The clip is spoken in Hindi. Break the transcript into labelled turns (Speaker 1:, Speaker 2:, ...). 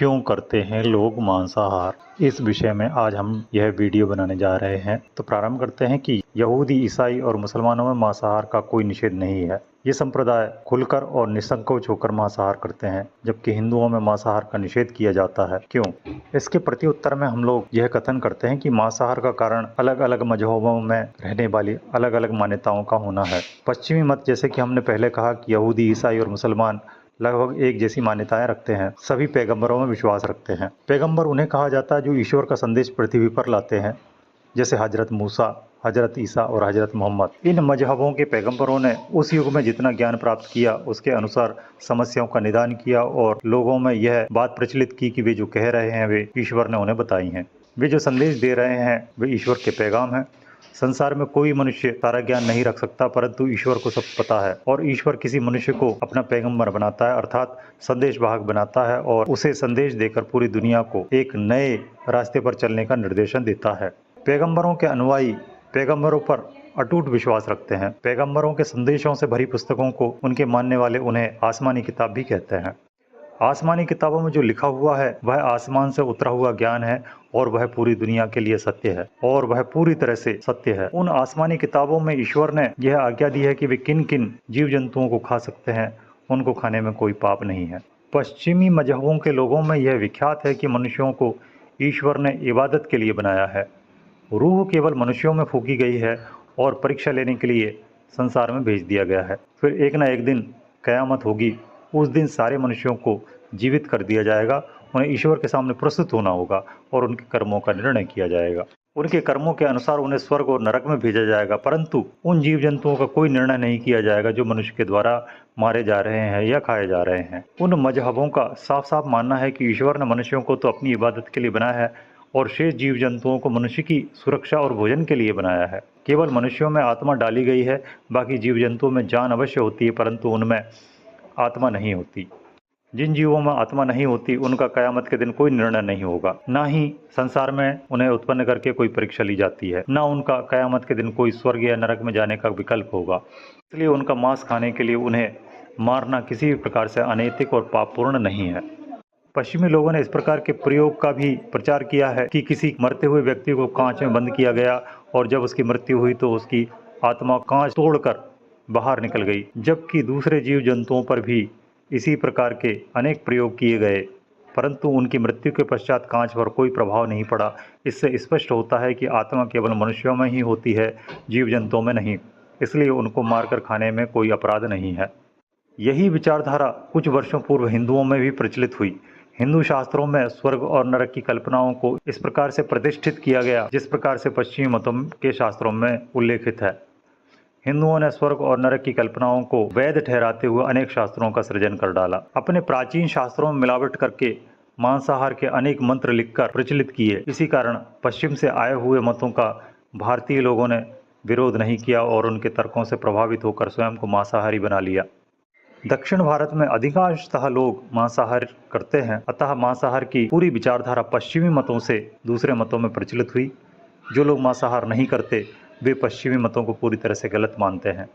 Speaker 1: क्यों करते हैं लोग मांसाहार? इस विषय में आज हम यह वीडियो बनाने जा रहे हैं। तो प्रारंभ करते हैं कि यहूदी, ईसाई और मुसलमानों में मांसाहार का कोई निषेध नहीं है। ये संप्रदाय खुलकर और निसंकोच होकर मांसाहार करते हैं, जबकि हिंदुओं में मांसाहार का निषेध किया जाता है। क्यों? इसके प्रति उत्तर में हम लोग यह कथन करते हैं कि मांसाहार का कारण अलग अलग मजहबों में रहने वाली अलग अलग मान्यताओं का होना है। पश्चिमी मत, जैसे कि हमने पहले कहा कि यहूदी, ईसाई और मुसलमान लगभग एक जैसी मान्यताएं रखते हैं। सभी पैगंबरों में विश्वास रखते हैं। पैगंबर उन्हें कहा जाता है जो ईश्वर का संदेश पृथ्वी पर लाते हैं, जैसे हजरत मूसा, हजरत ईसा और हजरत मोहम्मद। इन मजहबों के पैगंबरों ने उस युग में जितना ज्ञान प्राप्त किया, उसके अनुसार समस्याओं का निदान किया और लोगों में यह बात प्रचलित की कि वे जो कह रहे हैं वे ईश्वर ने उन्हें बताई हैं। वे जो संदेश दे रहे हैं वे ईश्वर के पैगाम हैं। संसार में कोई मनुष्य सारा ज्ञान नहीं रख सकता, परंतु ईश्वर को सब पता है और ईश्वर किसी मनुष्य को अपना पैगंबर बनाता है, अर्थात संदेशवाहक बनाता है और उसे संदेश देकर पूरी दुनिया को एक नए रास्ते पर चलने का निर्देशन देता है। पैगंबरों के अनुयायी पैगंबरों पर अटूट विश्वास रखते हैं। पैगंबरों के संदेशों से भरी पुस्तकों को उनके मानने वाले उन्हें आसमानी किताब भी कहते हैं। आसमानी किताबों में जो लिखा हुआ है वह आसमान से उतरा हुआ ज्ञान है और वह पूरी दुनिया के लिए सत्य है और वह पूरी तरह से सत्य है। उन आसमानी किताबों में ईश्वर ने यह आज्ञा दी है कि वे किन किन जीव जंतुओं को खा सकते हैं, उनको खाने में कोई पाप नहीं है। पश्चिमी मजहबों के लोगों में यह विख्यात है कि मनुष्यों को ईश्वर ने इबादत के लिए बनाया है। रूह केवल मनुष्यों में फूंकी गई है और परीक्षा लेने के लिए संसार में भेज दिया गया है। फिर एक न एक दिन कयामत होगी। उस दिन सारे मनुष्यों को जीवित कर दिया जाएगा। उन्हें ईश्वर के सामने प्रस्तुत होना होगा और उनके कर्मों का निर्णय किया जाएगा। उनके कर्मों के अनुसार उन्हें स्वर्ग और नरक में भेजा जाएगा, परंतु उन जीव जंतुओं का कोई निर्णय नहीं किया जाएगा जो मनुष्य के द्वारा मारे जा रहे हैं या खाए जा रहे हैं। उन मजहबों का साफ साफ मानना है कि ईश्वर ने मनुष्यों को तो अपनी इबादत के लिए बनाया है और शेष जीव जंतुओं को मनुष्य की सुरक्षा और भोजन के लिए बनाया है। केवल मनुष्यों में आत्मा डाली गई है, बाकी जीव जंतुओं में जान अवश्य होती है, परंतु उनमें आत्मा नहीं होती। जिन जीवों में आत्मा नहीं होती उनका कयामत के दिन कोई निर्णय नहीं होगा, ना ही संसार में उन्हें उत्पन्न करके कोई परीक्षा ली जाती है, ना उनका कयामत के दिन कोई स्वर्ग या नरक में जाने का विकल्प होगा। इसलिए उनका मांस खाने के लिए उन्हें मारना किसी भी प्रकार से अनैतिक और पापपूर्ण नहीं है। पश्चिमी लोगों ने इस प्रकार के प्रयोग का भी प्रचार किया है कि किसी मरते हुए व्यक्ति को कांच में बंद किया गया और जब उसकी मृत्यु हुई तो उसकी आत्मा कांच तोड़कर बाहर निकल गई, जबकि दूसरे जीव जंतुओं पर भी इसी प्रकार के अनेक प्रयोग किए गए, परंतु उनकी मृत्यु के पश्चात कांच पर कोई प्रभाव नहीं पड़ा। इससे स्पष्ट होता है कि आत्मा केवल मनुष्यों में ही होती है, जीव जंतुओं में नहीं, इसलिए उनको मारकर खाने में कोई अपराध नहीं है। यही विचारधारा कुछ वर्षों पूर्व हिंदुओं में भी प्रचलित हुई। हिंदू शास्त्रों में स्वर्ग और नरक की कल्पनाओं को इस प्रकार से प्रतिष्ठित किया गया जिस प्रकार से पश्चिमी मतों के शास्त्रों में उल्लेखित है। हिंदुओं ने स्वर्ग और नरक की कल्पनाओं को वैध ठहराते हुए अनेक शास्त्रों का सृजन कर डाला। अपने प्राचीन शास्त्रों में मिलावट करके मांसाहार के अनेक मंत्र लिखकर प्रचलित किए। इसी कारण पश्चिम से आए हुए मतों का भारतीय लोगों ने विरोध नहीं किया और उनके तर्कों से प्रभावित होकर स्वयं को मांसाहारी बना लिया। दक्षिण भारत में अधिकांशतः लोग मांसाहार करते हैं, अतः मांसाहार की पूरी विचारधारा पश्चिमी मतों से दूसरे मतों में प्रचलित हुई। जो लोग मांसाहार नहीं करते वे पश्चिमी मतों को पूरी तरह से गलत मानते हैं।